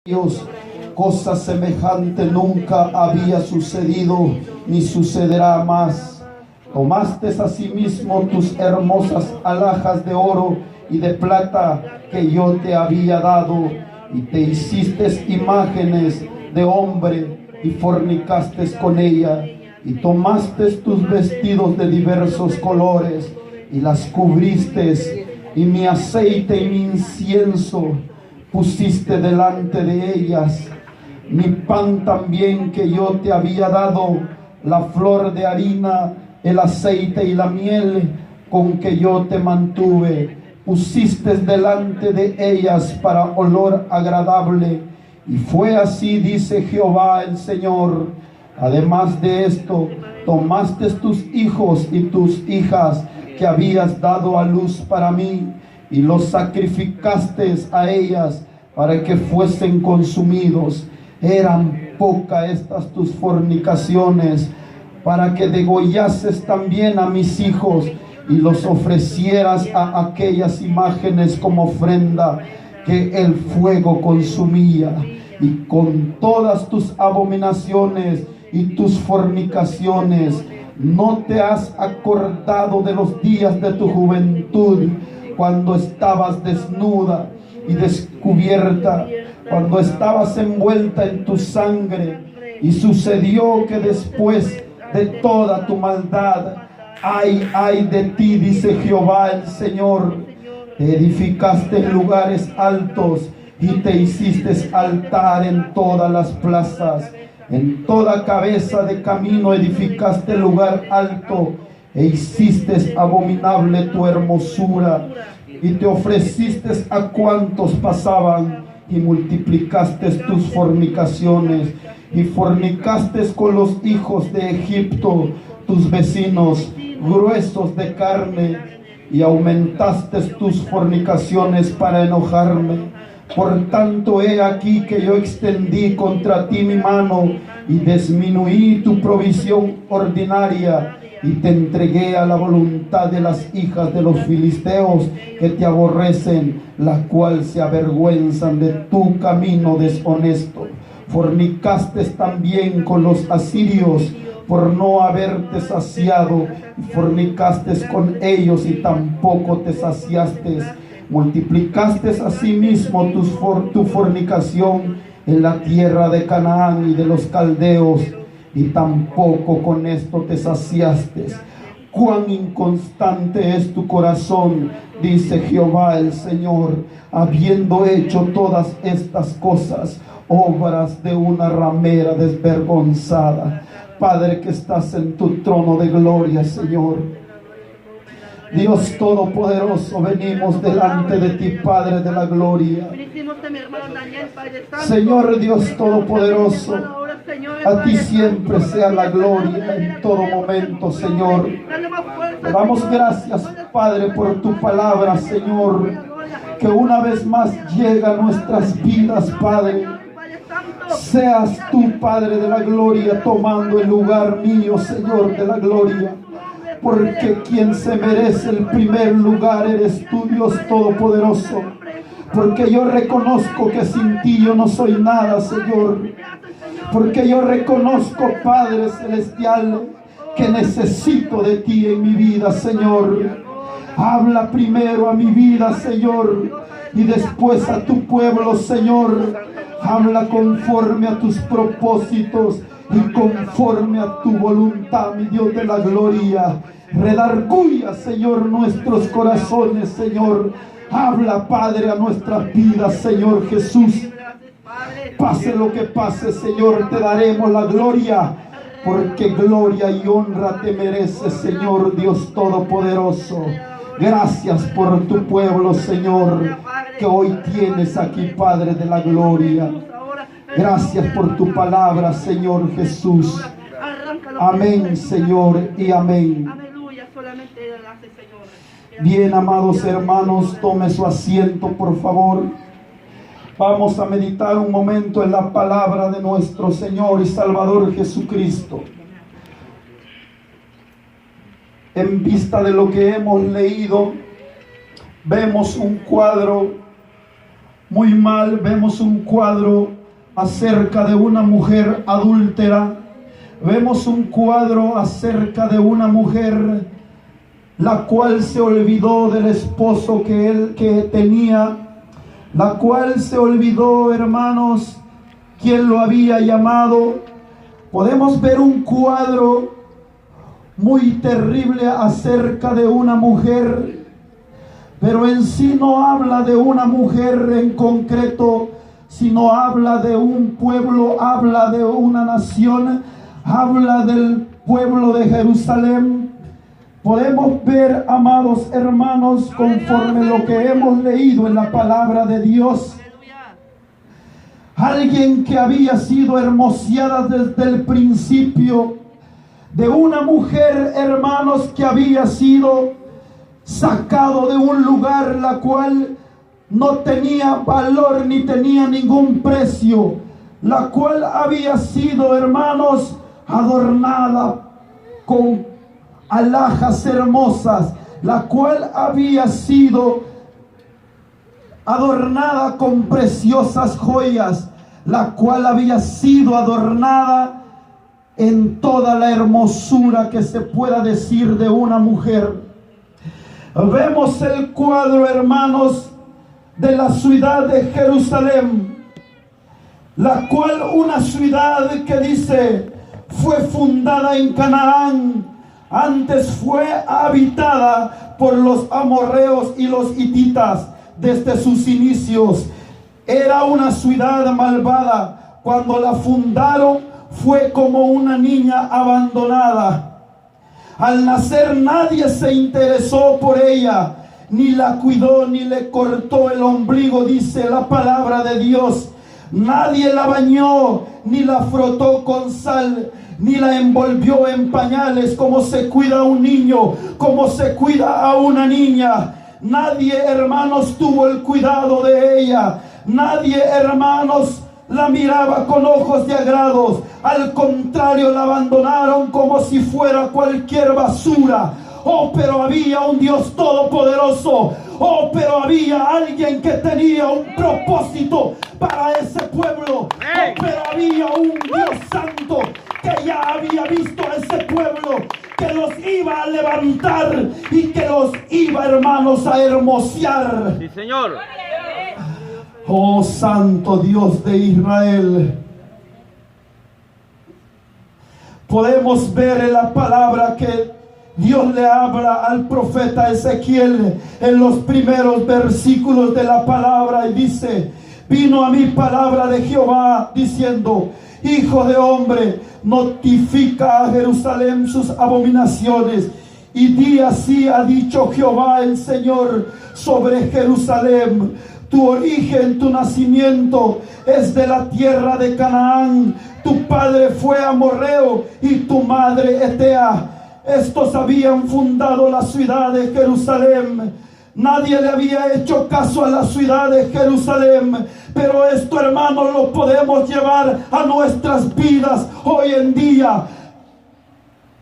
Dios, cosa semejante nunca había sucedido ni sucederá más. Tomaste asimismo tus hermosas alhajas de oro y de plata que yo te había dado, y te hiciste imágenes de hombre y fornicaste con ella, y tomaste tus vestidos de diversos colores y las cubriste, y mi aceite y mi incienso pusiste delante de ellas, mi pan también que yo te había dado, la flor de harina, el aceite y la miel con que yo te mantuve, pusiste delante de ellas para olor agradable. Y fue así, dice Jehová el Señor. Además de esto, tomaste tus hijos y tus hijas que habías dado a luz para mí, y los sacrificaste a ellas para que fuesen consumidos. Eran pocas estas tus fornicaciones, para que degollases también a mis hijos y los ofrecieras a aquellas imágenes como ofrenda que el fuego consumía. Y con todas tus abominaciones y tus fornicaciones no te has acordado de los días de tu juventud, cuando estabas desnuda y descubierta, cuando estabas envuelta en tu sangre. Y sucedió que después de toda tu maldad, ay de ti, dice Jehová el Señor, te edificaste en lugares altos y te hiciste altar en todas las plazas. En toda cabeza de camino edificaste lugar alto, e hiciste abominable tu hermosura, y te ofreciste a cuantos pasaban, y multiplicaste tus fornicaciones, y fornicaste con los hijos de Egipto, tus vecinos, gruesos de carne, y aumentaste tus fornicaciones para enojarme. Por tanto, he aquí que yo extendí contra ti mi mano y disminuí tu provisión ordinaria, y te entregué a la voluntad de las hijas de los filisteos, que te aborrecen, las cuales se avergüenzan de tu camino deshonesto. Fornicaste también con los asirios por no haberte saciado, y fornicaste con ellos y tampoco te saciaste. Multiplicaste asimismo tu fornicación en la tierra de Canaán y de los caldeos, y tampoco con esto te saciaste. Cuán inconstante es tu corazón, dice Jehová el Señor, habiendo hecho todas estas cosas, obras de una ramera desvergonzada. Padre que estás en tu trono de gloria, Señor Dios Todopoderoso, venimos delante de ti, Padre de la gloria. Señor Dios Todopoderoso, a ti siempre sea la gloria en todo momento, Señor. Te damos gracias, Padre, por tu palabra, Señor, que una vez más llega a nuestras vidas, Padre. Seas tú, Padre de la gloria, tomando el lugar mío, Señor de la gloria. Porque quien se merece el primer lugar eres tú, Dios Todopoderoso. Porque yo reconozco que sin ti yo no soy nada, Señor. Porque yo reconozco, Padre Celestial, que necesito de ti en mi vida, Señor. Habla primero a mi vida, Señor, y después a tu pueblo, Señor. Habla conforme a tus propósitos y conforme a tu voluntad, mi Dios de la gloria. Redarguya, Señor, nuestros corazones, Señor. Habla, Padre, a nuestras vidas, Señor Jesús. Pase lo que pase, Señor, te daremos la gloria, porque gloria y honra te mereces, Señor Dios Todopoderoso. Gracias por tu pueblo, Señor, que hoy tienes aquí, Padre de la gloria. Gracias por tu palabra, Señor Jesús. Amén, Señor, y amén. Bien, amados hermanos, tome su asiento, por favor. Vamos a meditar un momento en la palabra de nuestro Señor y Salvador Jesucristo. En vista de lo que hemos leído, vemos un cuadro muy mal. Vemos un cuadro acerca de una mujer adúltera. Vemos un cuadro acerca de una mujer la cual se olvidó del esposo que tenía, la cual se olvidó, hermanos, quien lo había llamado. Podemos ver un cuadro muy terrible acerca de una mujer, pero en sí no habla de una mujer en concreto, sino habla de un pueblo, habla de una nación, habla del pueblo de Jerusalén. Podemos ver, amados hermanos, conforme lo que hemos leído en la palabra de Dios, alguien que había sido hermoseada desde el principio, de una mujer, hermanos, que había sido sacado de un lugar la cual no tenía valor ni tenía ningún precio, la cual había sido, hermanos, adornada con alhajas hermosas, la cual había sido adornada con preciosas joyas, la cual había sido adornada en toda la hermosura que se pueda decir de una mujer. Vemos el cuadro, hermanos, de la ciudad de Jerusalén, la cual una ciudad que dice fue fundada en Canaán, antes fue habitada por los amorreos y los hititas desde sus inicios. Era una ciudad malvada. Cuando la fundaron fue como una niña abandonada. Al nacer nadie se interesó por ella, ni la cuidó, ni le cortó el ombligo, dice la palabra de Dios. Nadie la bañó, ni la frotó con sal, ni la envolvió en pañales como se cuida a un niño, como se cuida a una niña. Nadie, hermanos, tuvo el cuidado de ella. Nadie, hermanos, la miraba con ojos de agrados. Al contrario, la abandonaron como si fuera cualquier basura. Oh, pero había un Dios todopoderoso. Oh, pero había alguien que tenía un propósito para ese pueblo. Oh, pero había un Dios santo que ya había visto a ese pueblo, que los iba a levantar y que los iba, hermanos, a hermosear. Sí, Señor. Oh, santo Dios de Israel. Podemos ver en la palabra que Dios le habla al profeta Ezequiel en los primeros versículos de la palabra y dice: vino a mí palabra de Jehová diciendo: hijo de hombre, notifica a Jerusalén sus abominaciones y di así ha dicho Jehová el Señor sobre Jerusalén: tu origen, tu nacimiento es de la tierra de Canaán, tu padre fue amorreo y tu madre etea. Estos habían fundado la ciudad de Jerusalén. Nadie le había hecho caso a la ciudad de Jerusalén, pero esto, hermanos, lo podemos llevar a nuestras vidas hoy en día.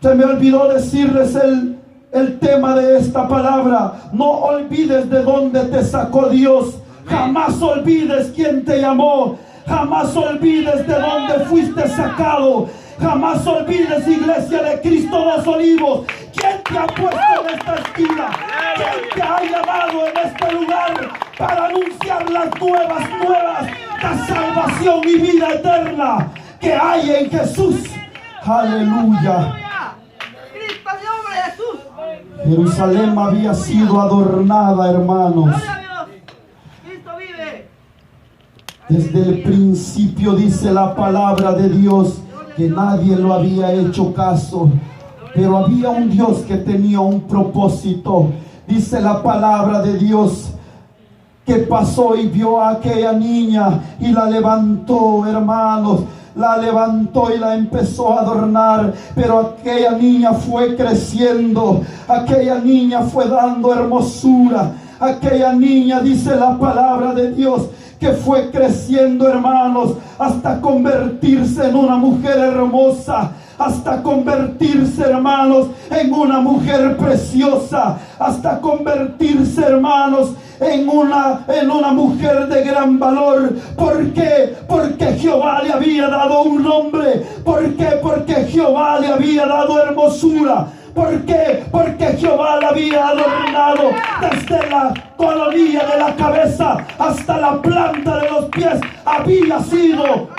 Se me olvidó decirles el tema de esta palabra. No olvides de dónde te sacó Dios. Jamás olvides quién te llamó. Jamás olvides de dónde fuiste sacado. Jamás olvides, iglesia de Cristo de los Olivos, quién te ha puesto en esta esquina, quién te ha llamado en este lugar para anunciar las nuevas, la salvación y vida eterna que hay en Jesús. Aleluya. Cristo, el nombre de Jesús. Jerusalén había sido adornada, hermanos. Gloria a Dios. Cristo vive. Desde el principio dice la palabra de Dios que nadie lo había hecho caso, pero había un Dios que tenía un propósito. Dice la palabra de Dios que pasó y vio a aquella niña y la levantó, hermanos. La levantó y la empezó a adornar, pero aquella niña fue creciendo, aquella niña fue dando hermosura, aquella niña, dice la palabra de Dios, que fue creciendo, hermanos, hasta convertirse en una mujer hermosa, hasta convertirse, hermanos, en una mujer preciosa, hasta convertirse, hermanos, en una mujer de gran valor. ¿Por qué? Porque Jehová le había dado un nombre. ¿Por qué? Porque Jehová le había dado hermosura. ¿Por qué? Porque Jehová la había adornado desde la coronilla de la cabeza hasta la planta de los pies. Había sido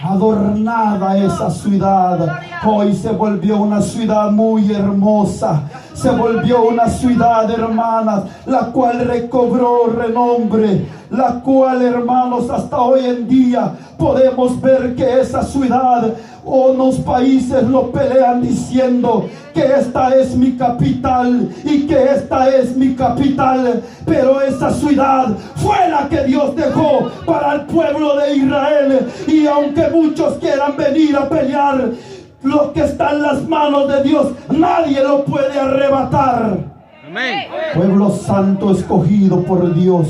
adornada esa ciudad. Hoy se volvió una ciudad muy hermosa. Se volvió una ciudad, hermanas, la cual recobró renombre. La cual, hermanos, hasta hoy en día podemos ver que esa ciudad, unos países lo pelean diciendo que esta es mi capital y que esta es mi capital. Pero esa ciudad fue la que Dios dejó para el pueblo de Israel. Y aunque muchos quieran venir a pelear, lo que está en las manos de Dios, nadie lo puede arrebatar. Amén. Pueblo santo escogido por Dios.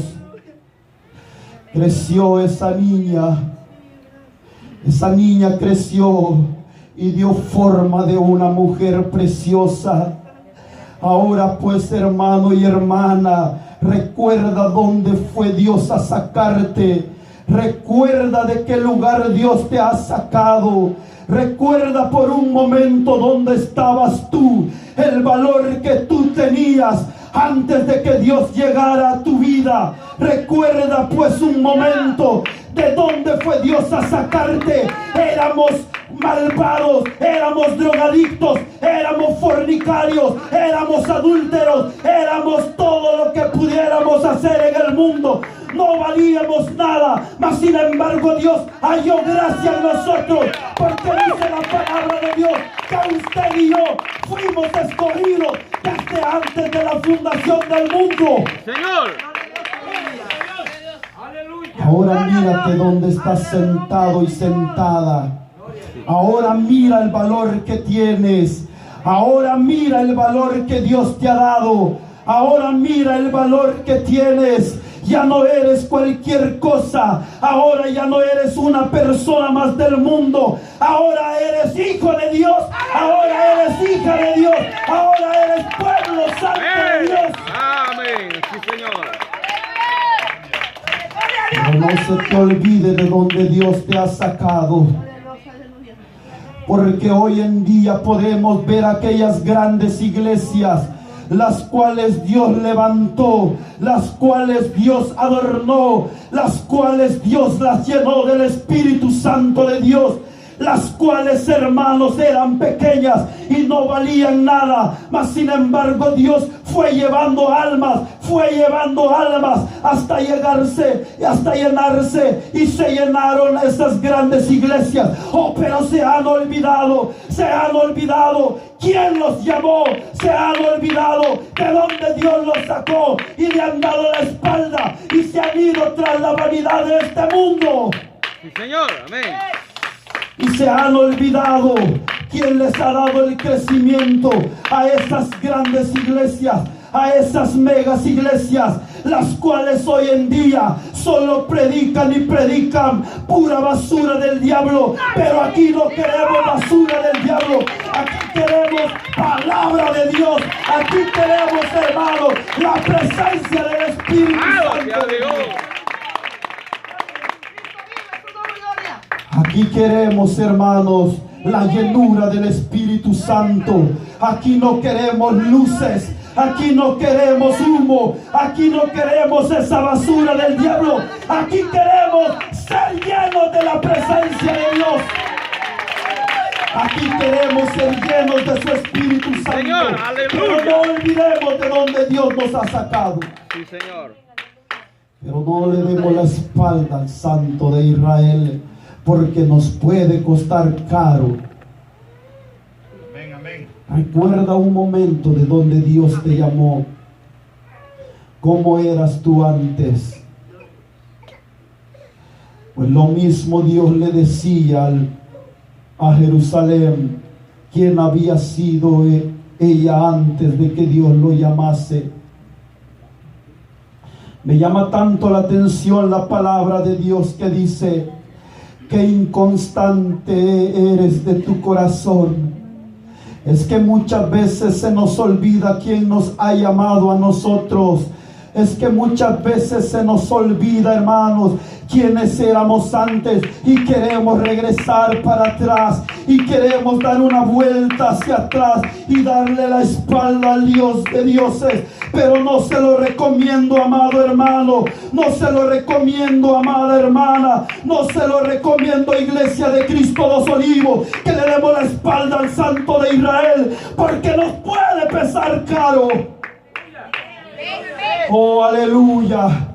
Creció esa niña. Esa niña creció y dio forma de una mujer preciosa. Ahora pues, hermano y hermana, recuerda dónde fue Dios a sacarte. Recuerda de qué lugar Dios te ha sacado. Recuerda por un momento dónde estabas tú, el valor que tú tenías antes de que Dios llegara a tu vida. Recuerda pues un momento de dónde fue Dios a sacarte. Éramos malvados, éramos drogadictos, éramos fornicarios, éramos adúlteros, éramos todo lo que pudiéramos hacer en el mundo. No valíamos nada, mas sin embargo Dios halló gracia en nosotros, porque dice la palabra de Dios que usted y yo fuimos escogidos desde antes de la fundación del mundo. Señor. Ahora mírate donde estás sentado y sentada. Ahora mira el valor que tienes. Ahora mira el valor que Dios te ha dado. Ahora mira el valor que tienes. Ya no eres cualquier cosa. Ahora ya no eres una persona más del mundo. Ahora eres hijo de Dios. Ahora eres hija de Dios. Ahora eres pueblo santo de Dios. Amén. Sí, Señor. Pero no se te olvide de donde Dios te ha sacado. Porque hoy en día podemos ver aquellas grandes iglesias, las cuales Dios levantó, las cuales Dios adornó, las cuales Dios las llenó del Espíritu Santo de Dios, las cuales, hermanos, eran pequeñas y no valían nada, mas sin embargo Dios fue llevando almas hasta llenarse, y se llenaron esas grandes iglesias. Oh, pero se han olvidado quién los llamó, se han olvidado de dónde Dios los sacó y le han dado la espalda y se han ido tras la vanidad de este mundo. Sí, Señor. Amén. Y se han olvidado quién les ha dado el crecimiento a esas grandes iglesias, a esas megas iglesias, las cuales hoy en día solo predican y predican pura basura del diablo. Pero aquí no queremos basura del diablo, aquí queremos palabra de Dios, aquí queremos, hermanos, la presencia del Espíritu Santo. Aquí queremos, hermanos, la llenura del Espíritu Santo. Aquí no queremos luces, aquí no queremos humo, aquí no queremos esa basura del diablo. Aquí queremos ser llenos de la presencia de Dios. Aquí queremos ser llenos de su Espíritu Santo. Señor, aleluya. Pero no olvidemos de donde Dios nos ha sacado. Sí, Señor. Pero no le demos la espalda al Santo de Israel, porque nos puede costar caro. Amén, amén. Recuerda un momento de donde Dios te llamó. ¿Cómo eras tú antes? Pues lo mismo Dios le decía a Jerusalén, quién había sido ella antes de que Dios lo llamase. Me llama tanto la atención la palabra de Dios que dice: qué inconstante eres de tu corazón. Es que muchas veces se nos olvida quién nos ha llamado a nosotros. Es que muchas veces se nos olvida, hermanos, quiénes éramos antes y queremos regresar para atrás y queremos dar una vuelta hacia atrás y darle la espalda al Dios de dioses. Pero no se lo recomiendo, amado hermano, no se lo recomiendo, amada hermana, no se lo recomiendo, Iglesia de Cristo Los Olivos, que le demos la espalda al Santo de Israel, porque nos puede pesar caro. Oh, aleluya.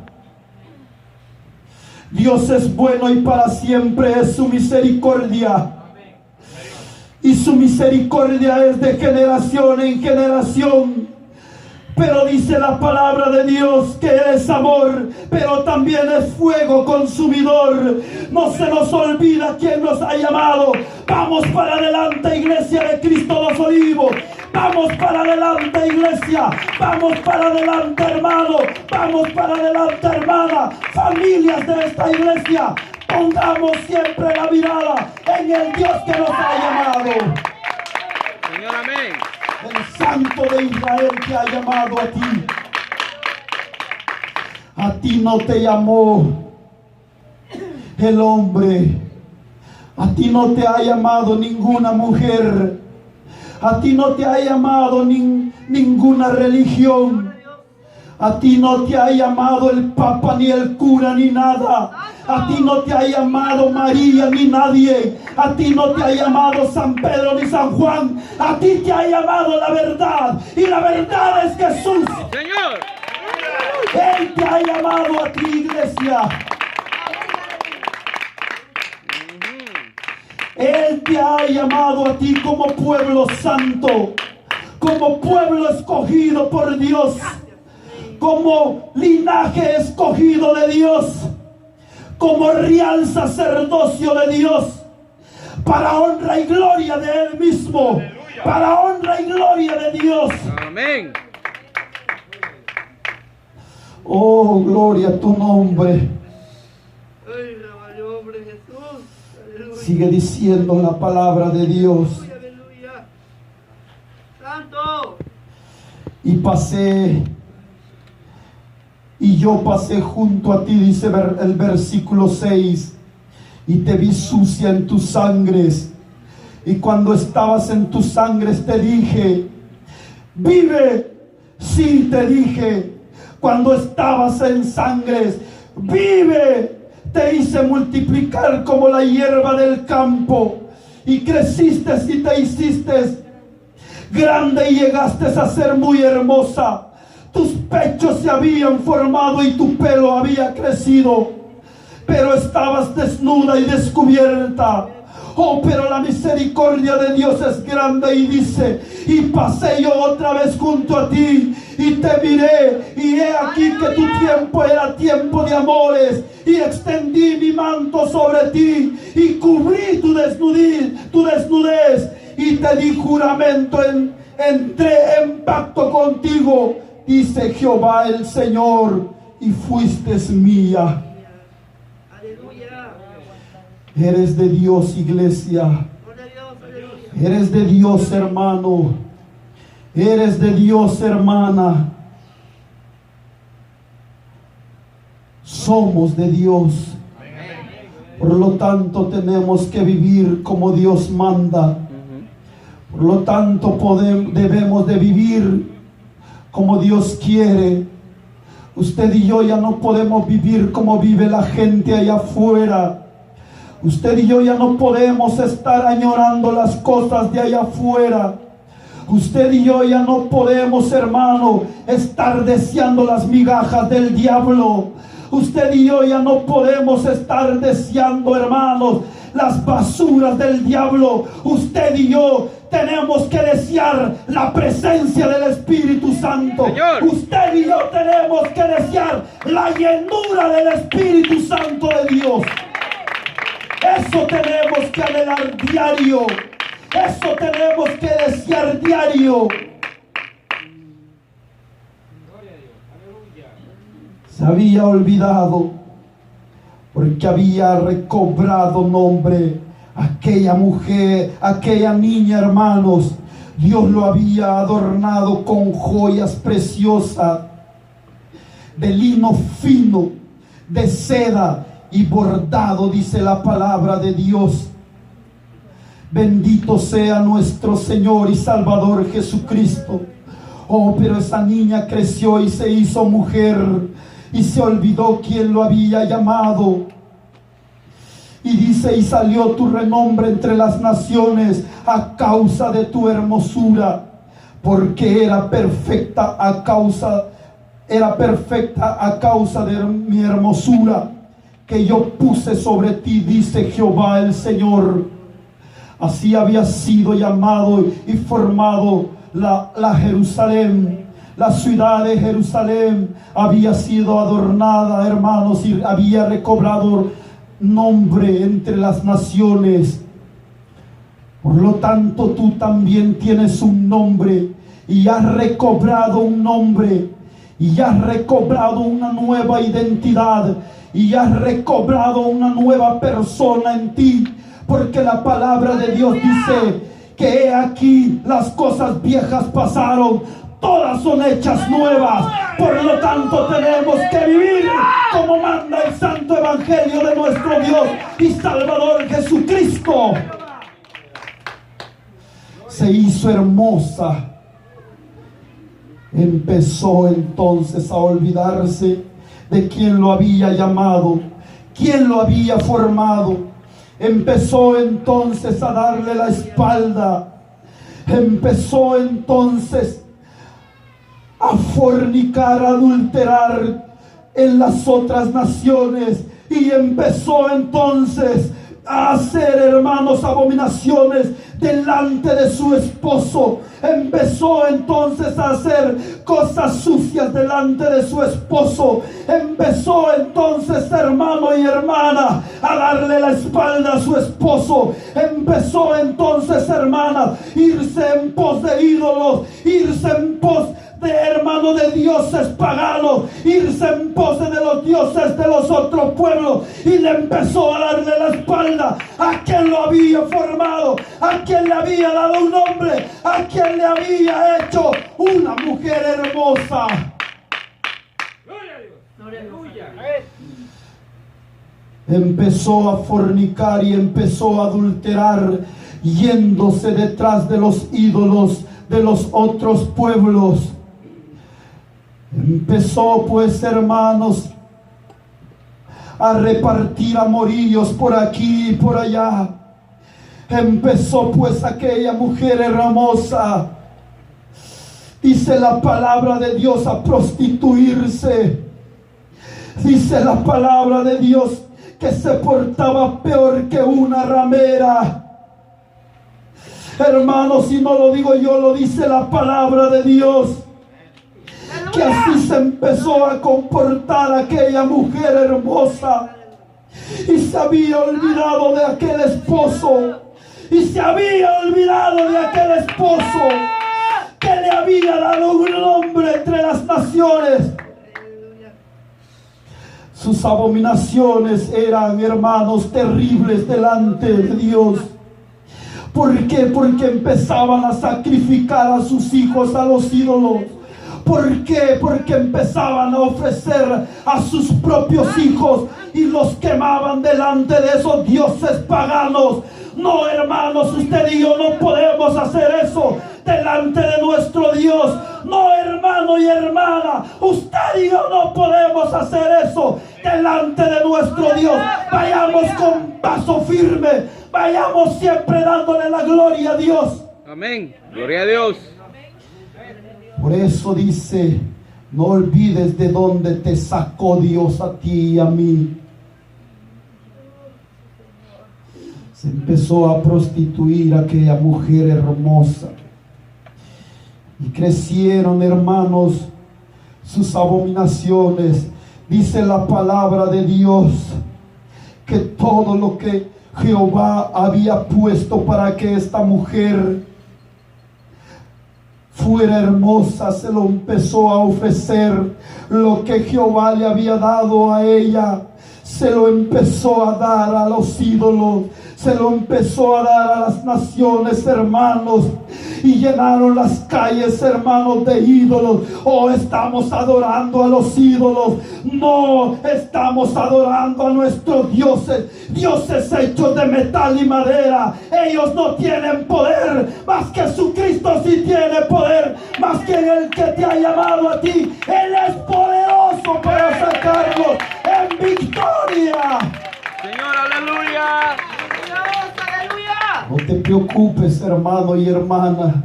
Dios es bueno y para siempre es su misericordia. Y su misericordia es de generación en generación. Pero dice la palabra de Dios que Él es amor, pero también es fuego consumidor. No se nos olvida quién nos ha llamado. Vamos para adelante, Iglesia de Cristo Los Olivos. Vamos para adelante, iglesia. Vamos para adelante, hermano. Vamos para adelante, hermana. Familias de esta iglesia, pongamos siempre la mirada en el Dios que nos ha llamado. Señor, amén. El Santo de Israel te ha llamado a ti. A ti no te llamó el hombre. A ti no te ha llamado ninguna mujer. A ti no te ha llamado ninguna religión. A ti no te ha llamado el Papa, ni el cura, ni nada. A ti no te ha llamado María, ni nadie. A ti no te ha llamado San Pedro, ni San Juan. A ti te ha llamado la verdad. Y la verdad es Jesús. Señor. Él te ha llamado a ti, iglesia. Él te ha llamado a ti como pueblo santo, como pueblo escogido por Dios, como linaje escogido de Dios, como real sacerdocio de Dios, para honra y gloria de Él mismo, para honra y gloria de Dios. Amén. Oh, gloria a tu nombre. Sigue diciendo la palabra de Dios. Aleluya. Santo. Y yo pasé junto a ti, dice el versículo 6, y te vi sucia en tus sangres. Y cuando estabas en tus sangres te dije, vive. Sí, te dije, cuando estabas en sangres, vive. Te hice multiplicar como la hierba del campo, y creciste y te hiciste grande y llegaste a ser muy hermosa. Tus pechos se habían formado y tu pelo había crecido, pero estabas desnuda y descubierta. Oh, pero la misericordia de Dios es grande y dice, y pasé yo otra vez junto a ti y te miré, y he aquí que tu tiempo era tiempo de amores, y extendí mi manto sobre ti y cubrí tu desnudez, y te di juramento, entré en pacto contigo, dice Jehová el Señor, y fuiste mía. Eres de Dios, iglesia. Eres de Dios, hermano. Eres de Dios, hermana. Somos de Dios. Por lo tanto, tenemos que vivir como Dios manda. Por lo tanto, debemos de vivir como Dios quiere. Usted y yo ya no podemos vivir como vive la gente allá afuera. Usted y yo ya no podemos estar añorando las cosas de allá afuera. Usted y yo ya no podemos, hermano, estar deseando las migajas del diablo. Usted y yo ya no podemos estar deseando, hermanos, las basuras del diablo. Usted y yo tenemos que desear la presencia del Espíritu Santo. Señor. Usted y yo tenemos que desear la llenura del Espíritu Santo de Dios. Eso tenemos que anhelar diario. Eso tenemos que desear diario. Se había olvidado, porque había recobrado nombre. Aquella mujer, aquella niña, hermanos, Dios lo había adornado con joyas preciosas. de lino fino, de seda y bordado, dice la palabra de Dios. Bendito sea nuestro Señor y Salvador Jesucristo. Oh, pero esa niña creció y se hizo mujer y se olvidó quién lo había llamado. Y dice, y salió tu renombre entre las naciones a causa de tu hermosura, porque era perfecta a causa de mi hermosura que yo puse sobre ti, dice Jehová el Señor. Así había sido llamado y formado la Jerusalén. La ciudad de Jerusalén había sido adornada, hermanos, y había recobrado nombre entre las naciones. Por lo tanto, tú también tienes un nombre y has recobrado un nombre y has recobrado una nueva identidad y has recobrado una nueva persona en ti, porque la palabra de Dios dice que he aquí las cosas viejas pasaron, todas son hechas nuevas. Por lo tanto, tenemos que vivir como manda el santo evangelio de nuestro Dios y Salvador Jesucristo. Se hizo hermosa. Empezó entonces a olvidarse de quien lo había llamado, quien lo había formado. Empezó entonces a darle la espalda. Empezó entonces a fornicar, a adulterar en las otras naciones, y empezó entonces a hacer, hermanos, abominaciones delante de su esposo. Empezó entonces a hacer cosas sucias delante de su esposo. Empezó entonces, hermano y hermana, a darle la espalda a su esposo. Empezó entonces, hermana, irse en pos de ídolos, irse en pos de, hermano, de dioses paganos, irse en pos de los dioses de los otros pueblos, y le empezó a darle la espalda a quien lo había formado, a quien le había dado un nombre, a quien le había hecho una mujer hermosa. Empezó a fornicar y empezó a adulterar, yéndose detrás de los ídolos de los otros pueblos. Empezó, pues, hermanos, a repartir amoríos por aquí y por allá. Empezó, pues, aquella mujer hermosa, dice la palabra de Dios, a prostituirse. Dice la palabra de Dios que se portaba peor que una ramera. Hermanos, si no lo digo yo, lo dice la palabra de Dios. Que así se empezó a comportar aquella mujer hermosa, y se había olvidado de aquel esposo, y se había olvidado de aquel esposo que le había dado un nombre entre las naciones. Sus abominaciones eran, hermanos, terribles delante de Dios. ¿Por qué? Porque empezaban a sacrificar a sus hijos a los ídolos. ¿Por qué? Porque empezaban a ofrecer a sus propios hijos y los quemaban delante de esos dioses paganos. No, hermanos, usted y yo no podemos hacer eso delante de nuestro Dios. No, hermano y hermana, usted y yo no podemos hacer eso delante de nuestro Dios. Vayamos con paso firme, vayamos siempre dándole la gloria a Dios. Amén. Gloria a Dios. Por eso dice, no olvides de dónde te sacó Dios a ti y a mí. Se empezó a prostituir aquella mujer hermosa. Y crecieron, hermanos, sus abominaciones. Dice la palabra de Dios que todo lo que Jehová había puesto para que esta mujer fuera hermosa, se lo empezó a ofrecer. Lo que Jehová le había dado a ella, se lo empezó a dar a los ídolos, se lo empezó a dar a las naciones, hermanos. y llenaron las calles, hermanos, de ídolos. Oh, estamos adorando a los ídolos. No, estamos adorando a nuestros dioses, dioses hechos de metal y madera. Ellos no tienen poder, mas que Jesucristo sí tiene poder, más que el que te ha llamado a ti. Él es poderoso para sacarlos en victoria. Señor, aleluya. Dios, aleluya. No te preocupes, hermano y hermana,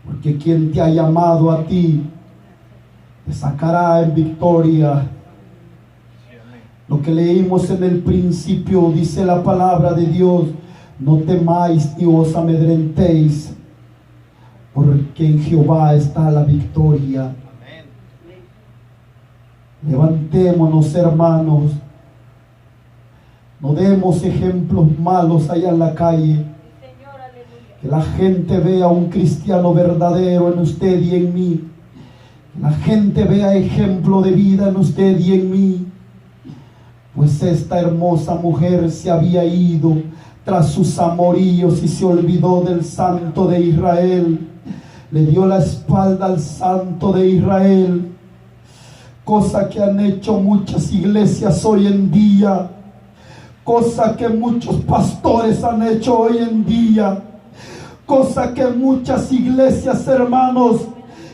porque quien te ha llamado a ti te sacará en victoria. Lo que leímos en el principio, dice la palabra de Dios: no temáis ni os amedrentéis, porque en Jehová está la victoria. Levantémonos, hermanos. No demos ejemplos malos allá en la calle. Que la gente vea un cristiano verdadero en usted y en mí. Que la gente vea ejemplo de vida en usted y en mí. Pues esta hermosa mujer se había ido tras sus amoríos y se olvidó del Santo de Israel. Le dio la espalda al Santo de Israel. Cosa que han hecho muchas iglesias hoy en día. Cosa que muchos pastores han hecho hoy en día. Cosa que muchas iglesias, hermanos,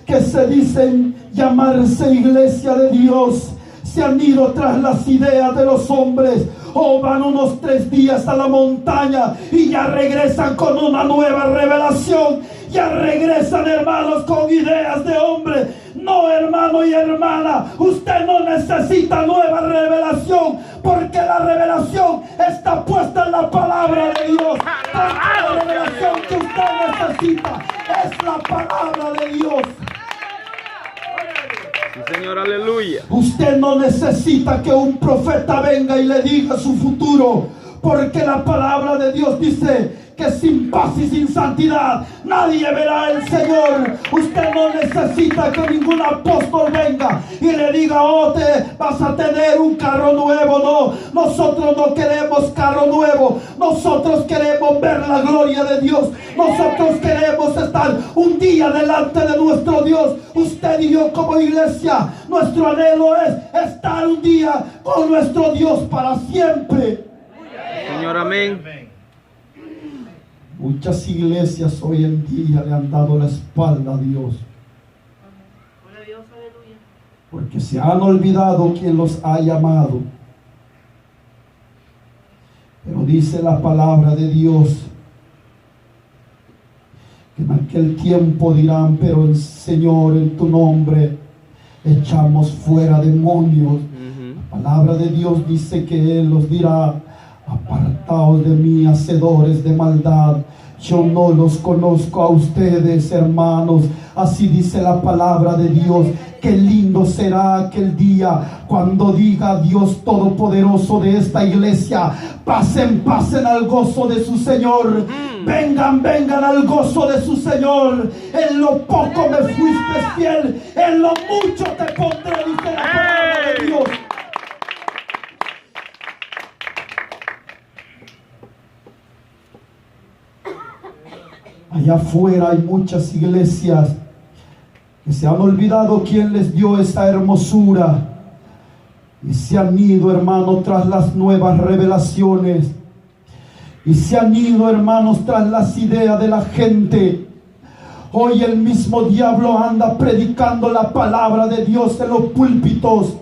que se dicen llamarse iglesia de Dios, se han ido tras las ideas de los hombres. O van unos 3 días a la montaña y ya regresan con una nueva revelación. Ya regresan, hermanos, con ideas de hombre. No, hermano y hermana, usted no necesita nueva revelación, porque la revelación está puesta en la palabra de Dios. Porque la revelación que usted necesita es la palabra de Dios. Sí, Señor, aleluya. Usted no necesita que un profeta venga y le diga su futuro, porque la palabra de Dios dice que sin paz y sin santidad nadie verá al Señor. Usted no necesita que ningún apóstol venga y le diga: oh, te vas a tener un carro nuevo. No, nosotros no queremos carro nuevo. Nosotros queremos ver la gloria de Dios. Nosotros queremos estar un día delante de nuestro Dios. Usted y yo como iglesia, nuestro anhelo es estar un día con nuestro Dios para siempre. Señor, amén. Muchas iglesias hoy en día le han dado la espalda a Dios, Gloria a Dios, aleluya. porque se han olvidado quién los ha llamado. Pero dice la palabra de Dios que en aquel tiempo dirán: pero Señor, en tu nombre echamos fuera demonios. La palabra de Dios dice que Él los dirá: apartaos de mí, hacedores de maldad, yo no los conozco a ustedes, hermanos. Así dice la palabra de Dios. Qué lindo será aquel día cuando diga Dios Todopoderoso de esta iglesia: pasen, pasen al gozo de su Señor. Vengan, vengan al gozo de su Señor. En lo poco me fuiste fiel, en lo mucho te pondré, dice la palabra de Dios. Allá afuera hay muchas iglesias que se han olvidado quién les dio esa hermosura y se han ido, hermano, tras las nuevas revelaciones, y se han ido, hermanos, tras las ideas de la gente. Hoy el mismo diablo anda predicando la palabra de Dios en los púlpitos.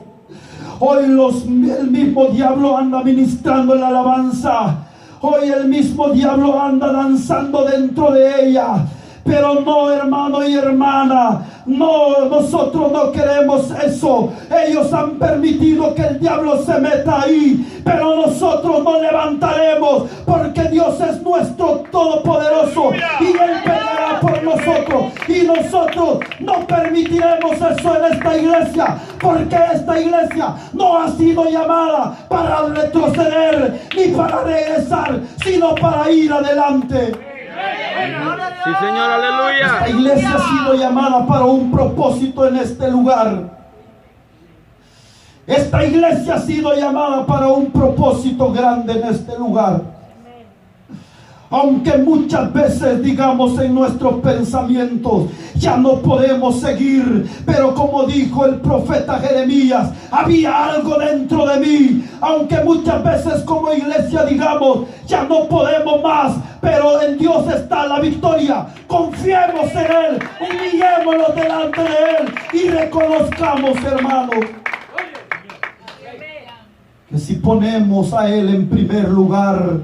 Hoy el mismo diablo anda ministrando la alabanza. Hoy el mismo diablo anda danzando dentro de ella. Pero no, hermano y hermana, no, nosotros no queremos eso. Ellos han permitido que el diablo se meta ahí, pero nosotros nos levantaremos, porque Dios es nuestro todopoderoso y Él peleará por nosotros. Y nosotros no permitiremos eso en esta iglesia, porque esta iglesia no ha sido llamada para retroceder ni para regresar, sino para ir adelante. Sí, Señor, aleluya. La iglesia ha sido llamada para un propósito en este lugar. Esta iglesia ha sido llamada para un propósito grande en este lugar. Aunque muchas veces digamos en nuestros pensamientos, ya no podemos seguir, pero como dijo el profeta Jeremías, había algo dentro de mí. Aunque muchas veces como iglesia digamos, ya no podemos más, pero en Dios está la victoria. Confiemos en Él, humillémonos delante de Él y reconozcamos, hermanos, que si ponemos a Él en primer lugar,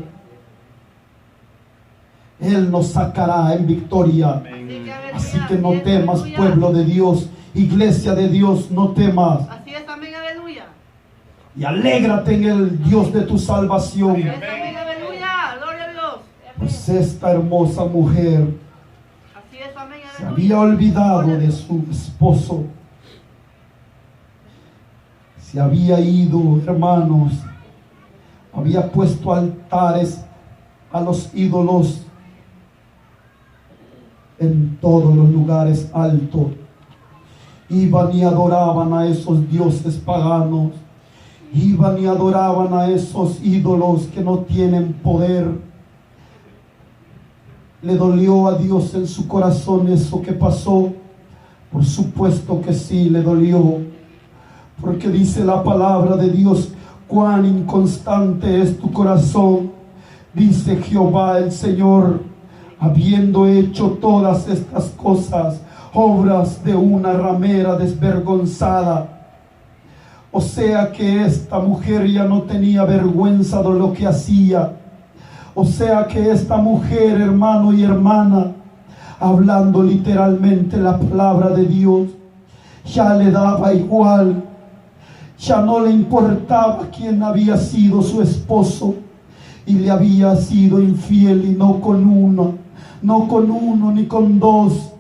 Él nos sacará en victoria. Así que no temas, pueblo de Dios, iglesia de Dios, no temas. Así es, amén, aleluya. Y alégrate en el Dios de tu salvación. Así es, amén, aleluya. Gloria a Dios. Pues esta hermosa mujer Así es, amén, se aleluya. había olvidado de su esposo. Se había ido, hermanos. Había puesto altares a los ídolos en todos los lugares altos. Iban y adoraban a esos dioses paganos. Iban y adoraban a esos ídolos que no tienen poder. ¿Le dolió a Dios en su corazón eso que pasó? Por supuesto que sí, le dolió. Porque dice la palabra de Dios, cuán inconstante es tu corazón, dice Jehová el Señor. Habiendo hecho todas estas cosas, obras de una ramera desvergonzada. O sea que esta mujer ya no tenía vergüenza de lo que hacía. O sea que esta mujer, hermano y hermana, hablando literalmente la palabra de Dios, ya le daba igual. Ya no le importaba quién había sido su esposo y le había sido infiel, y no con uno ni con dos,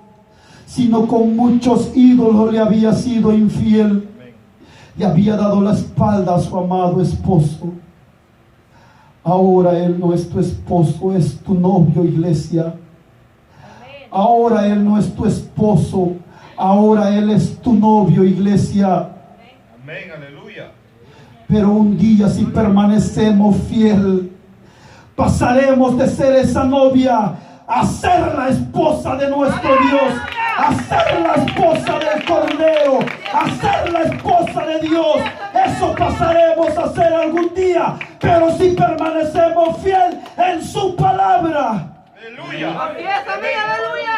sino con muchos ídolos le había sido infiel. Le había dado la espalda a su amado esposo. Ahora Él no es tu esposo, es tu novio, iglesia. Ahora Él no es tu esposo, ahora Él es tu novio, iglesia. Amén, aleluya. Pero un día, si permanecemos fiel, pasaremos de ser esa novia a ser la esposa de nuestro Dios, a ser la esposa del Cordero, a ser la esposa de Dios. Eso pasaremos a hacer algún día, pero si permanecemos fiel en su palabra. Aleluya. Así es, amén, aleluya.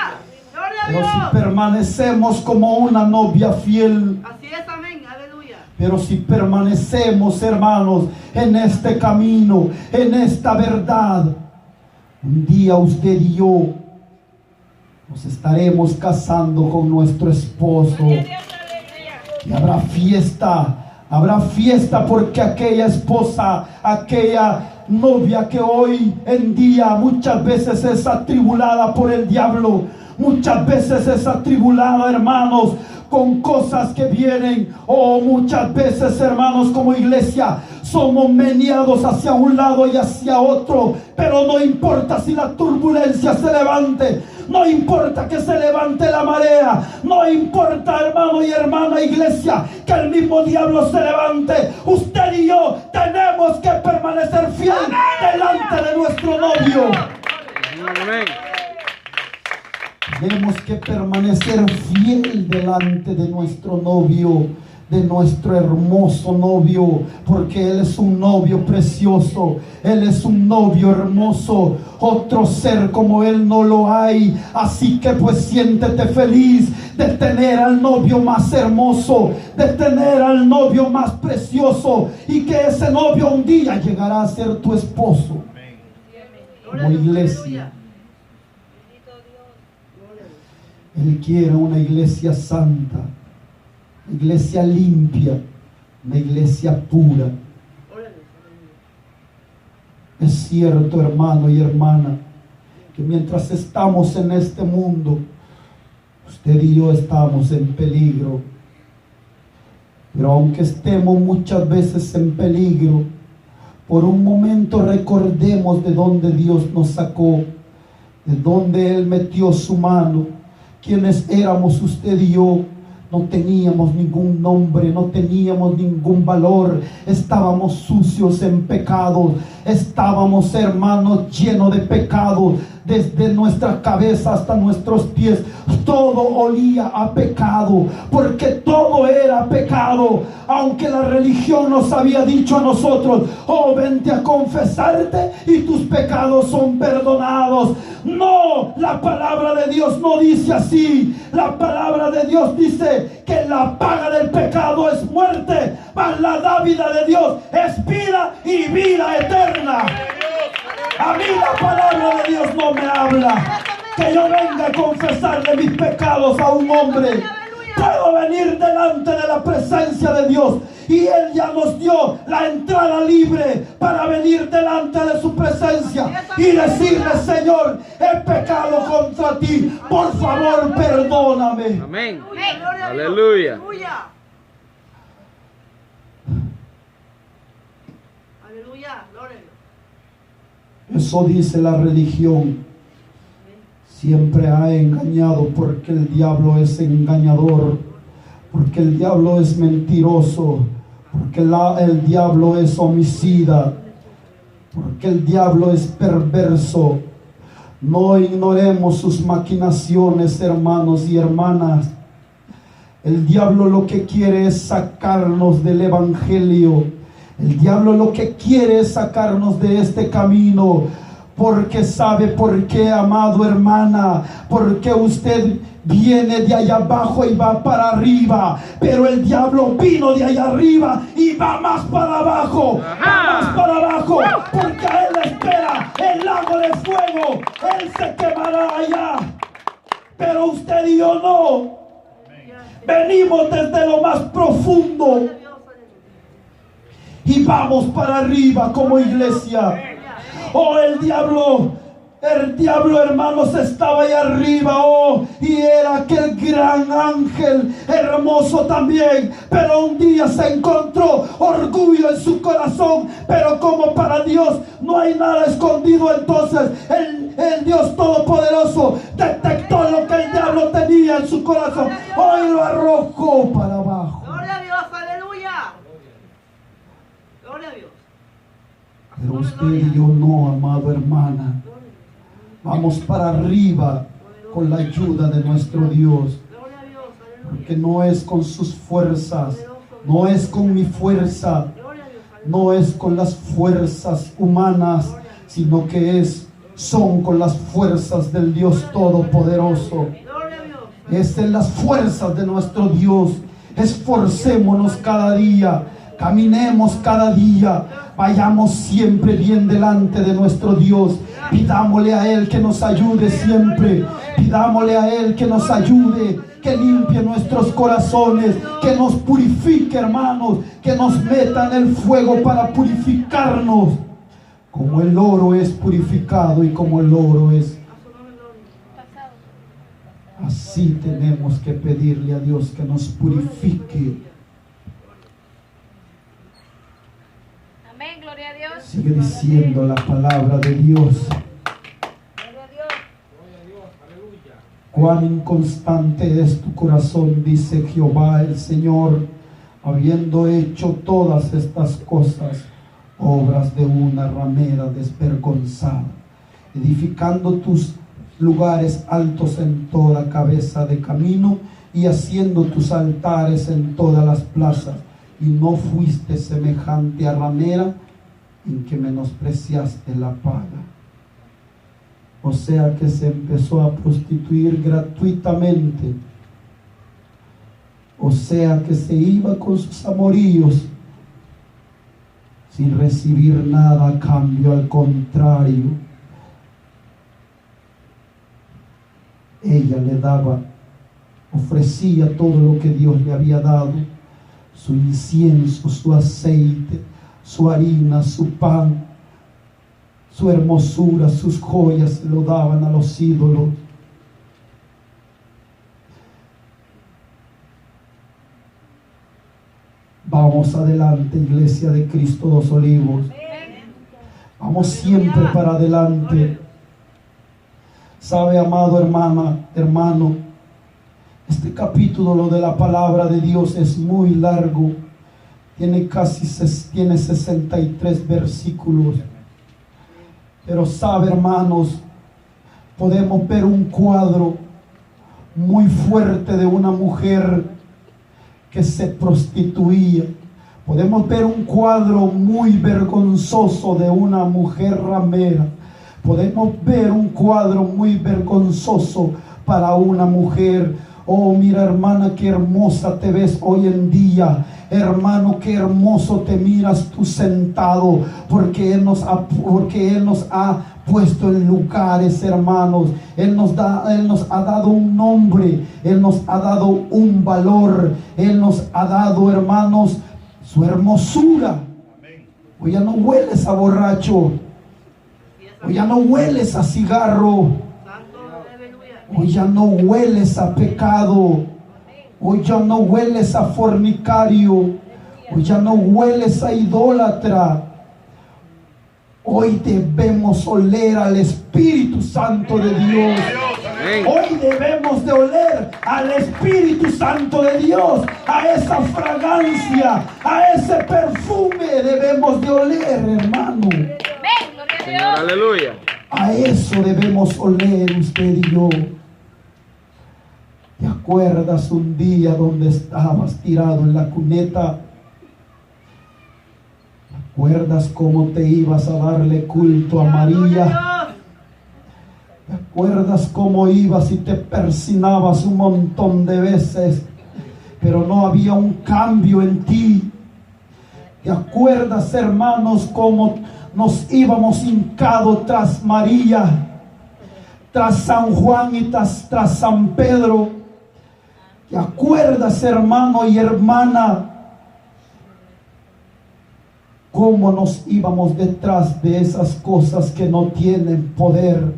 Gloria a Pero si Dios. permanecemos como una novia fiel, Así es, amén, aleluya. pero si permanecemos, hermanos, en este camino, en esta verdad, un día usted y yo nos estaremos casando con nuestro esposo. Y habrá fiesta porque aquella esposa, aquella novia que hoy en día muchas veces es atribulada por el diablo, muchas veces es atribulada, hermanos, con cosas que vienen, o muchas veces, hermanos, como iglesia somos meneados hacia un lado y hacia otro, pero no importa si la turbulencia se levante, no importa que se levante la marea, no importa, hermano y hermana iglesia, que el mismo diablo se levante, usted y yo tenemos que permanecer fiel delante de nuestro novio. Amén. Tenemos que permanecer fiel delante de nuestro novio, de nuestro hermoso novio, porque Él es un novio precioso, Él es un novio hermoso, otro ser como Él no lo hay. Así que pues siéntete feliz de tener al novio más hermoso, de tener al novio más precioso, y que ese novio un día llegará a ser tu esposo. Como iglesia, Él quiere una iglesia santa, una iglesia limpia, una iglesia pura. Es cierto, hermano y hermana, que mientras estamos en este mundo, usted y yo estamos en peligro. Pero aunque estemos muchas veces en peligro, por un momento recordemos de dónde Dios nos sacó, de dónde Él metió su mano, quiénes éramos usted y yo. No teníamos ningún nombre, no teníamos ningún valor. Estábamos sucios en pecado. Estábamos, hermanos, llenos de pecado. Desde nuestra cabeza hasta nuestros pies, todo olía a pecado, porque todo era pecado. Aunque la religión nos había dicho a nosotros: oh, vente a confesarte y tus pecados son perdonados. No, la palabra de Dios no dice así. La palabra de Dios dice que la paga del pecado es muerte, mas la dádiva de Dios es vida y vida eterna. A mí la palabra de Dios no me habla que yo venga a confesarle mis pecados a un hombre. Puedo venir delante de la presencia de Dios, y Él ya nos dio la entrada libre para venir delante de su presencia y decirle: Señor, he pecado contra ti, por favor perdóname. Amén. Gloria a Dios. Aleluya. Aleluya. Aleluya. Gloria a Dios. Eso dice la religión. Siempre ha engañado, porque el diablo es engañador, porque el diablo es mentiroso, porque el diablo es homicida, porque el diablo es perverso. No ignoremos sus maquinaciones, hermanos y hermanas. El diablo lo que quiere es sacarnos del evangelio. El diablo lo que quiere es sacarnos de este camino. Porque sabe por qué, amado hermana, porque usted viene de allá abajo y va para arriba, pero el diablo vino de allá arriba y va más para abajo, va más para abajo, porque a él le espera el lago de fuego. Él se quemará allá, pero usted y yo no. Venimos desde lo más profundo y vamos para arriba como iglesia. Oh, el diablo, hermanos, estaba ahí arriba, oh, y era aquel gran ángel hermoso también, pero un día se encontró orgullo en su corazón. Pero como para Dios no hay nada escondido, entonces el Dios Todopoderoso detectó lo que el diablo tenía en su corazón, oh, y lo arrojó para abajo. Gloria a Dios. Aleluya. Gloria a Dios. Pero usted y yo no, amado hermana. Vamos para arriba con la ayuda de nuestro Dios. Gloria a Dios. Aleluya. Porque no es con sus fuerzas, no es con mi fuerza, Gloria a Dios. no es con las fuerzas humanas, sino que son con las fuerzas del Dios Todopoderoso. Gloria a Dios. Es en las fuerzas de nuestro Dios. Esforcémonos cada día, caminemos cada día, vayamos siempre bien delante de nuestro Dios. Pidámosle a Él que nos ayude siempre. Pidámosle a Él que nos ayude, que limpie nuestros corazones, que nos purifique, hermanos, que nos meta en el fuego para purificarnos, como el oro es purificado y como el oro es. Así tenemos que pedirle a Dios que nos purifique. Amén, gloria a Dios. Sigue diciendo la palabra de Dios. Gloria a Dios. Cuán inconstante es tu corazón, dice Jehová el Señor, habiendo hecho todas estas cosas, obras de una ramera desvergonzada, edificando tus lugares altos en toda cabeza de camino y haciendo tus altares en todas las plazas, y no fuiste semejante a ramera en que menospreciaste la paga. O sea que se empezó a prostituir gratuitamente. O sea que se iba con sus amoríos sin recibir nada a cambio. Al contrario, ella le daba, ofrecía todo lo que Dios le había dado: su incienso, su aceite, su harina, su pan, su hermosura, sus joyas, se lo daban a los ídolos. Vamos adelante, Iglesia de Cristo Dos Olivos. Vamos siempre para adelante. Sabe, amado hermano, Este capítulo de la palabra de Dios es muy largo. Tiene 63 versículos. Pero sabe, hermanos, podemos ver un cuadro muy fuerte de una mujer que se prostituía. Podemos ver un cuadro muy vergonzoso de una mujer ramera. Podemos ver un cuadro muy vergonzoso para una mujer. Oh, mira, hermana, qué hermosa te ves hoy en día. Hermano, qué hermoso te miras tú sentado, porque Él nos ha puesto en lugares, hermanos. Él nos ha dado un nombre, Él nos ha dado un valor, Él nos ha dado, hermanos, su hermosura. Hoy ya no hueles a borracho, hoy ya no hueles a cigarro, hoy ya no hueles a pecado, hoy ya no hueles a fornicario, hoy ya no hueles a idólatra. Hoy debemos oler al Espíritu Santo de Dios. Hoy debemos de oler al Espíritu Santo de Dios. A esa fragancia, a ese perfume debemos de oler, hermano. Señor, aleluya. A eso debemos oler usted y yo. ¿Te acuerdas un día donde estabas tirado en la cuneta? ¿Te acuerdas cómo te ibas a darle culto a María? ¿Te acuerdas cómo ibas y te persinabas un montón de veces, pero no había un cambio en ti? ¿Te acuerdas, hermanos, cómo nos íbamos hincados tras María, tras San Juan y tras San Pedro? ¿Te acuerdas, hermano y hermana, cómo nos íbamos detrás de esas cosas que no tienen poder?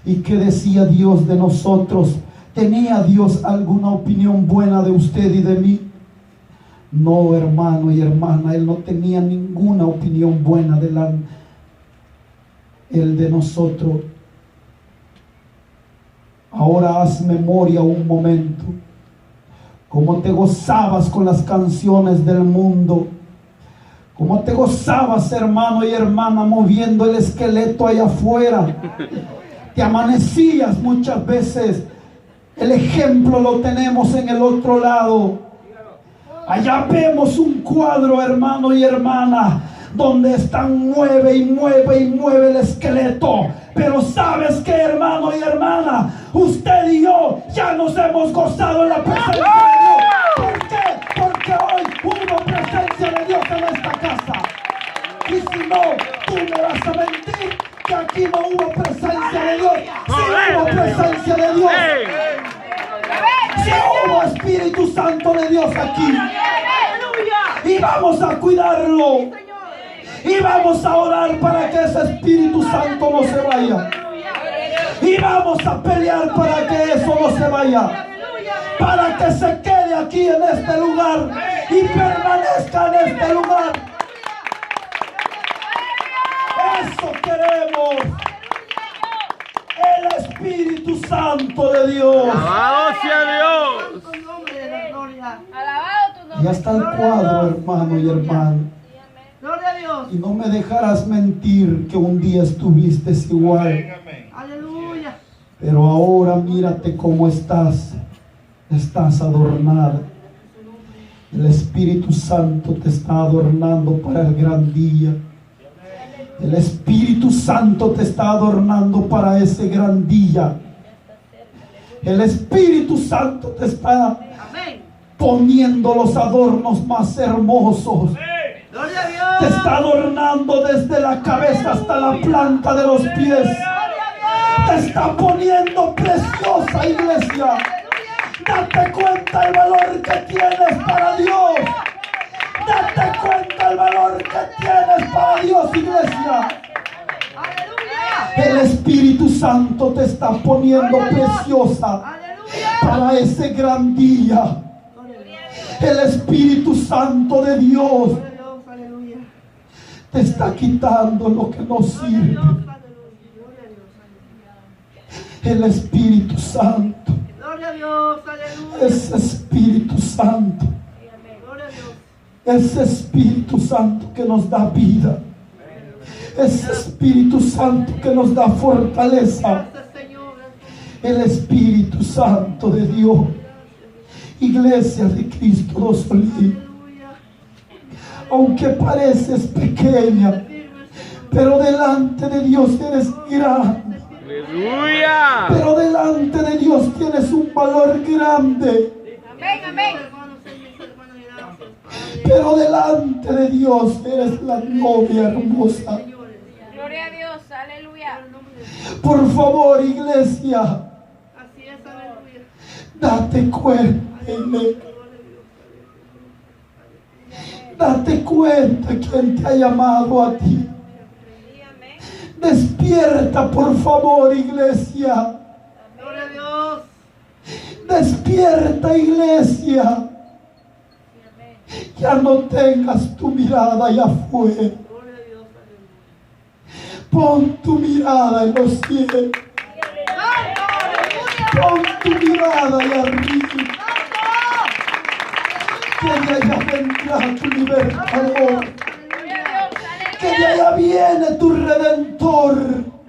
¿Y qué decía Dios de nosotros? ¿Tenía Dios alguna opinión buena de usted y de mí? No, hermano y hermana, Él no tenía ninguna opinión buena de nosotros. Ahora haz memoria un momento. Cómo te gozabas con las canciones del mundo. Cómo te gozabas, hermano y hermana, moviendo el esqueleto allá afuera. Te amanecías muchas veces. El ejemplo lo tenemos en el otro lado. Allá vemos un cuadro, hermano y hermana, donde están mueve y mueve y mueve el esqueleto. Pero ¿sabes qué, hermano y hermana? Usted y yo ya nos hemos gozado en la presencia de Dios. ¿Por qué? Porque hoy hubo presencia de Dios en esta casa. Y si no, tú me vas a mentir que aquí no hubo presencia de Dios. Sí hubo presencia de Dios. Sí hubo Espíritu Santo de Dios aquí. Y vamos a cuidarlo. Y vamos a orar para que ese Espíritu Santo no se vaya. Y vamos a pelear para que eso no se vaya. Para que se quede aquí en este lugar y permanezca en este lugar. Eso queremos. El Espíritu Santo de Dios. Alabado sea Dios. Y hasta el cuadro, hermano y hermana. Gloria a Dios. Y no me dejarás mentir que un día estuviste igual. Aleluya. Pero ahora mírate cómo estás. Estás adornada. El Espíritu Santo te está adornando para el gran día. El Espíritu Santo te está adornando para ese gran día. El Espíritu Santo te está poniendo los adornos más hermosos. Gloria a Dios. Te está adornando desde la cabeza hasta la planta de los pies. Te está poniendo preciosa, iglesia. Date cuenta el valor que tienes para Dios. Date cuenta el valor que tienes para Dios, iglesia. El Espíritu Santo te está poniendo preciosa para ese gran día. El Espíritu Santo de Dios te está quitando lo que no sirve. El Espíritu Santo, Gloria a Dios, aleluya. ese Espíritu Santo, Gloria a Dios. ese Espíritu Santo que nos da vida, ese Espíritu Santo que nos da fortaleza, Gracias, Señor. el Espíritu Santo de Dios. Iglesia de Cristo los Olivos, Aleluya. aunque pareces pequeña, pero delante de Dios eres grande. Aleluya. Pero delante de Dios tienes un valor grande. Amén, amén. Hermanos, mis hermanos, gracias, Padre. Pero delante de Dios eres la novia hermosa. Gloria a Dios. Aleluya. Por favor, iglesia, Así es, aleluya. date cuenta, iglesia. Date cuenta quién te ha llamado a ti. Sí, amén. Despierta, por favor, iglesia. Gloria a Dios. Despierta, iglesia. Sí, amén. Ya no tengas tu mirada allá afuera. Gloria a Dios, aleluya. Pon tu mirada en los cielos. Pon tu mirada allá arriba. Que de allá vendrá tu libertador. Gloria a Dios. Que de Aleluya. allá viene tu redentor.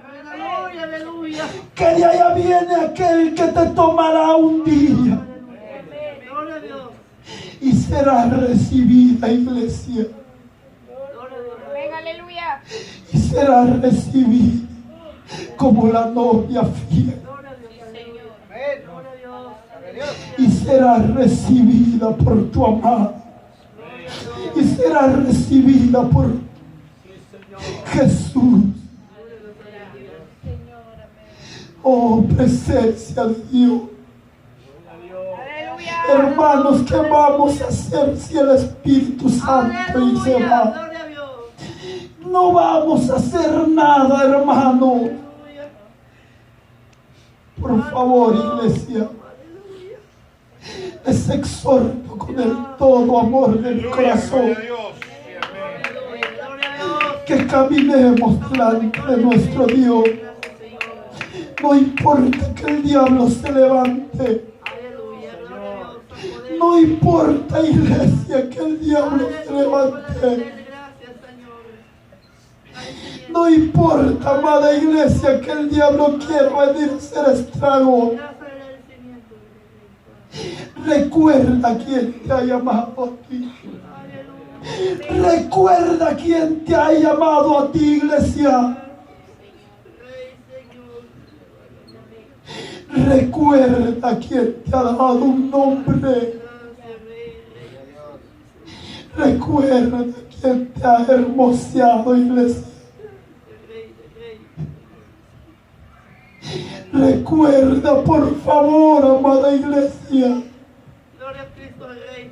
Aleluya, aleluya. Que de allá viene aquel que te tomará un día Gloria a Dios. y será recibida, iglesia. Gloria a Dios. Amén, aleluya. Y será recibida como la novia fiel. Gloria a Dios. Señor. Gloria a Dios. Y será recibida por tu amado. Y será recibida por Jesús. Señor, amén. Oh, presencia de Dios. Aleluya. Hermanos, ¿qué vamos a hacer si el Espíritu Santo y se Aleluya. va? Gloria a Dios. No vamos a hacer nada, hermano. Aleluya. Por favor, iglesia, les exhorto con el todo amor del Aleluya, corazón gloria a Dios. Sí, amén. Gloria a Dios. que caminemos delante de nuestro Dios. No importa que el diablo se levante. Aleluya. Gloria a Dios. Poder. No importa, iglesia, que el diablo se levante. Gracias, Señor. No importa, amada iglesia, que el diablo quiera venir a hacer estrago. Gracias, agradecimiento. Recuerda quién te ha llamado a ti. Aleluya. Recuerda quién te ha llamado a ti, iglesia. Rey, Señor. Recuerda quién te ha dado un nombre. Gracias, Rey. Recuerda quién te ha hermoseado, iglesia. Rey. Recuerda, por favor, amada iglesia. Gloria a Cristo, Rey.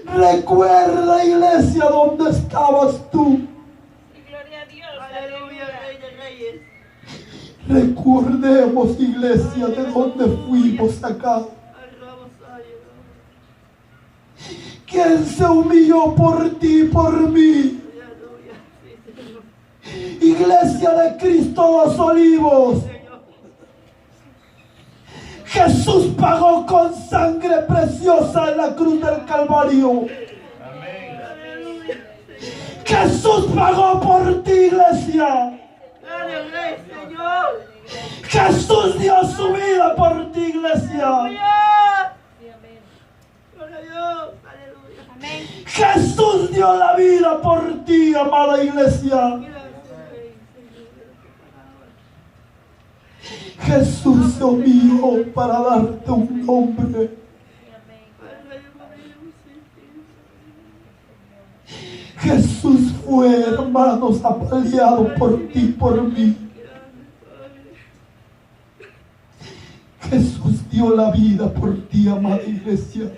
Aleluya. Recuerda, iglesia, dónde estabas tú. Gloria a Dios. Aleluya, Rey de Reyes. Recordemos, iglesia, de dónde fuimos sacados. Alabamos a Dios. ¿Quién se humilló por ti y por mí? Aleluya. Sí, Señor. Iglesia de Cristo los Olivos. Señor. Jesús pagó con sangre preciosa en la cruz del Calvario. Amén. Aleluya. Jesús pagó por ti, iglesia. Gloria al Rey, Señor. Jesús dio su vida por ti, iglesia. Aleluya. Sí, amén. Gloria a Dios. Aleluya. Amén. Jesús dio la vida por ti, amada iglesia. Gracias, Rey, Señor. Jesús se humilló para darte un nombre. Sí, amén. Padre, María, sí, Jesús fue, hermanos, apaleado por ti y por mí. Jesús dio la vida por ti, amada iglesia.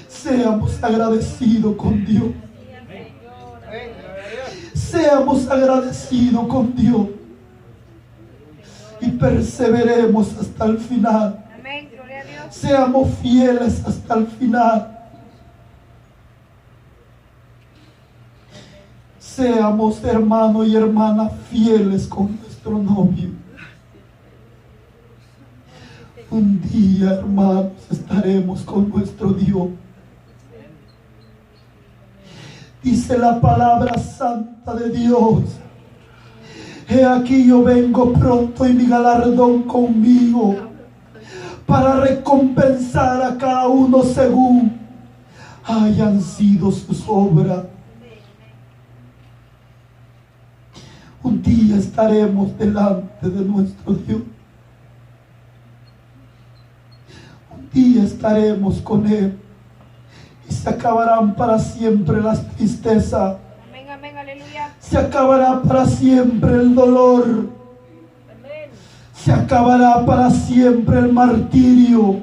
Seamos agradecidos con Dios. Seamos agradecidos con Dios. Y perseveremos hasta el final. Amén. Gloria a Dios. Seamos fieles hasta el final. Seamos, hermano y hermana, fieles con nuestro novio. Un día, hermanos, estaremos con nuestro Dios. Dice la palabra santa de Dios: he aquí yo vengo pronto y mi galardón conmigo, para recompensar a cada uno según hayan sido sus obras. Un día estaremos delante de nuestro Dios. Un día estaremos con Él. Y se acabarán para siempre las tristezas. Amén, amén, aleluya. Se acabará para siempre el dolor. Amén. Se acabará para siempre el martirio.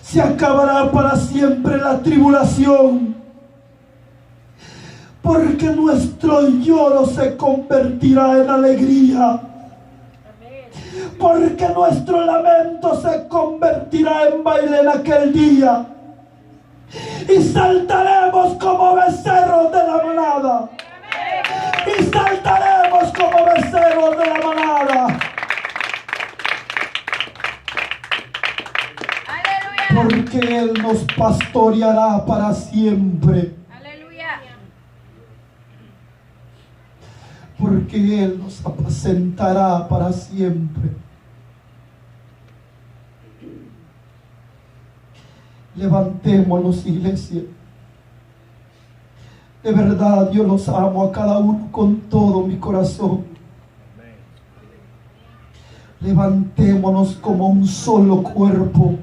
Se acabará para siempre la tribulación. Porque nuestro lloro se convertirá en alegría. Amén. Porque nuestro lamento se convertirá en baile en aquel día. Y saltaremos como becerros de la manada. Y saltaremos como becerros de la manada. Aleluya. Porque Él nos pastoreará para siempre. Aleluya. Porque Él nos apacentará para siempre. Levantémonos, iglesia. De verdad, yo los amo a cada uno con todo mi corazón. Levantémonos como un solo cuerpo.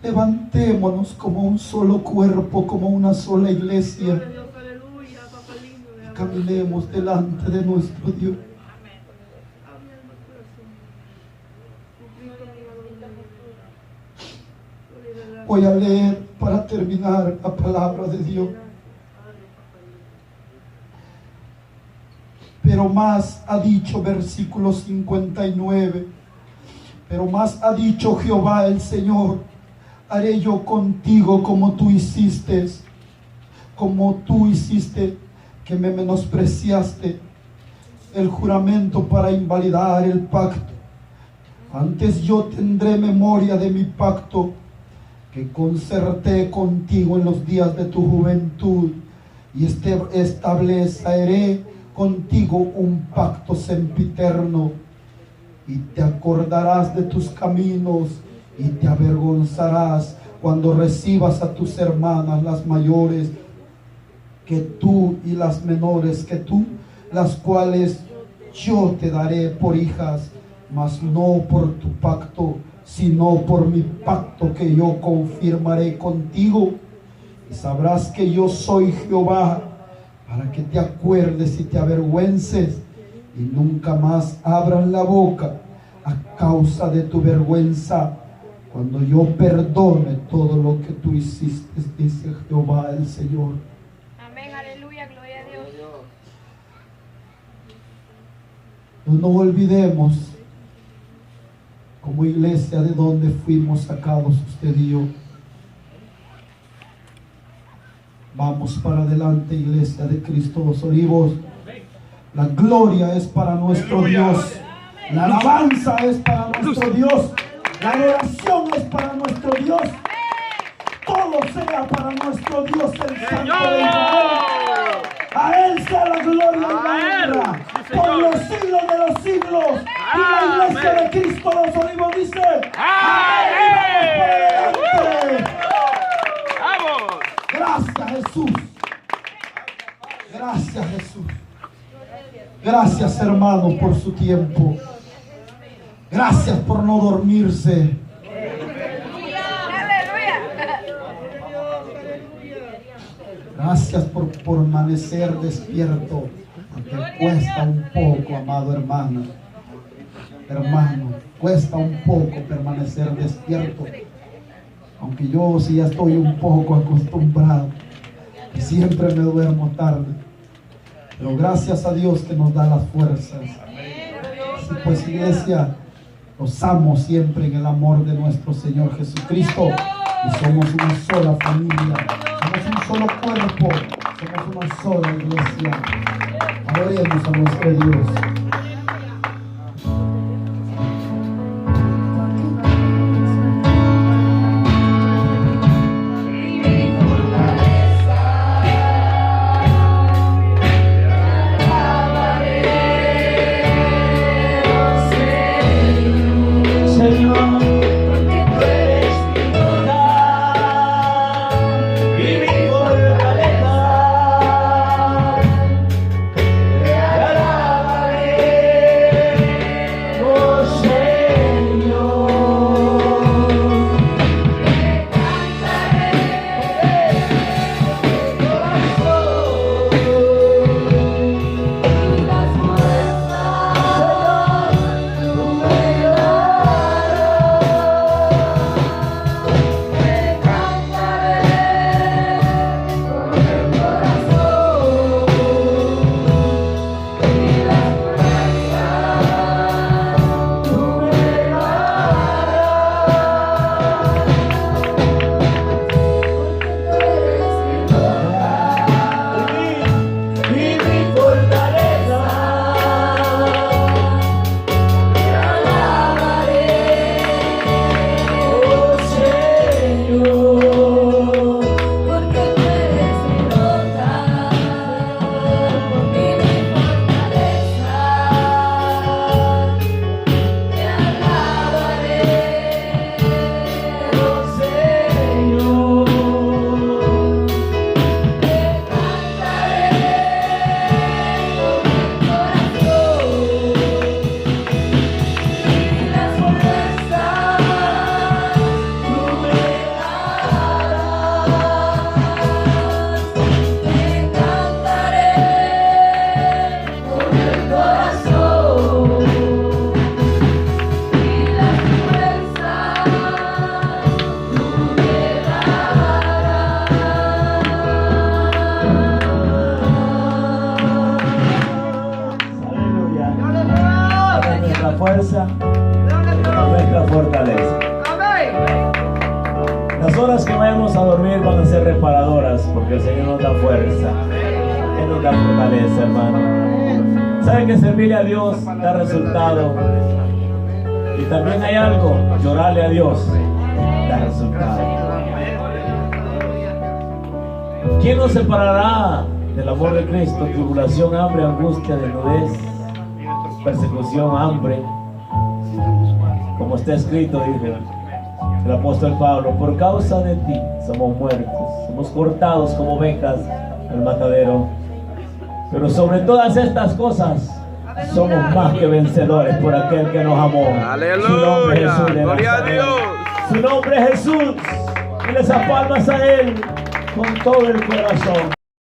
Levantémonos como un solo cuerpo, como una sola iglesia. Gloria a Dios, aleluya, papá lindo. Caminemos delante de nuestro Dios. Voy a leer para terminar la palabra de Dios. Pero más ha dicho, versículo 59, pero más ha dicho Jehová el Señor: haré yo contigo como tú hiciste que me menospreciaste el juramento para invalidar el pacto. Antes yo tendré memoria de mi pacto que concerté contigo en los días de tu juventud, y estableceré contigo un pacto sempiterno, y te acordarás de tus caminos y te avergonzarás cuando recibas a tus hermanas, las mayores que tú y las menores que tú, las cuales yo te daré por hijas, mas no por tu pacto, sino por mi pacto que yo confirmaré contigo. Y sabrás que yo soy Jehová, para que te acuerdes y te avergüences, y nunca más abras la boca a causa de tu vergüenza, cuando yo perdone todo lo que tú hiciste, dice Jehová el Señor. Amén, aleluya, gloria a Dios. No nos olvidemos, como iglesia, de donde fuimos sacados usted y yo. Vamos para adelante, iglesia de Cristo los Olivos. La gloria es para nuestro Aleluya. Dios. La alabanza es para nuestro Dios. La adoración es para nuestro Dios. Todo sea para nuestro Dios, el Santo de Israel. A Él sea la gloria y la honra por los siglos de los siglos. Y la iglesia de Cristo los Olivos dice: amén. ¡Vamos! Gracias, Jesús. Gracias, Jesús. Gracias, hermano, por su tiempo. Gracias por no dormirse. Aleluya. Gracias por permanecer despierto. Porque cuesta un poco, amado hermano. Hermano, cuesta un poco permanecer despierto. Aunque yo sí ya estoy un poco acostumbrado, y siempre me duermo tarde. Pero gracias a Dios que nos da las fuerzas. Así pues, iglesia, los amo siempre en el amor de nuestro Señor Jesucristo. Y somos una sola familia, somos un solo cuerpo, Somos una sola iglesia. Adoremos a nuestro Dios. Fuerza, nuestra fortaleza. Las horas que vayamos a dormir van a ser reparadoras porque el Señor nos da fuerza, Él nos da fortaleza, hermano. ¿Saben que servirle a Dios da resultado? Y también hay algo, llorarle a Dios da resultado. ¿Quién nos separará del amor de Cristo? Tribulación, hambre, angustia, desnudez, persecución, hambre, como está escrito, dijo el apóstol Pablo, por causa de ti somos muertos, somos cortados como ovejas al matadero, pero sobre todas estas cosas somos más que vencedores por aquel que nos amó. Aleluya. Su nombre es Jesús de Gloria a Nazaret. Dios. Su nombre es Jesús, y les palmas a Él con todo el corazón.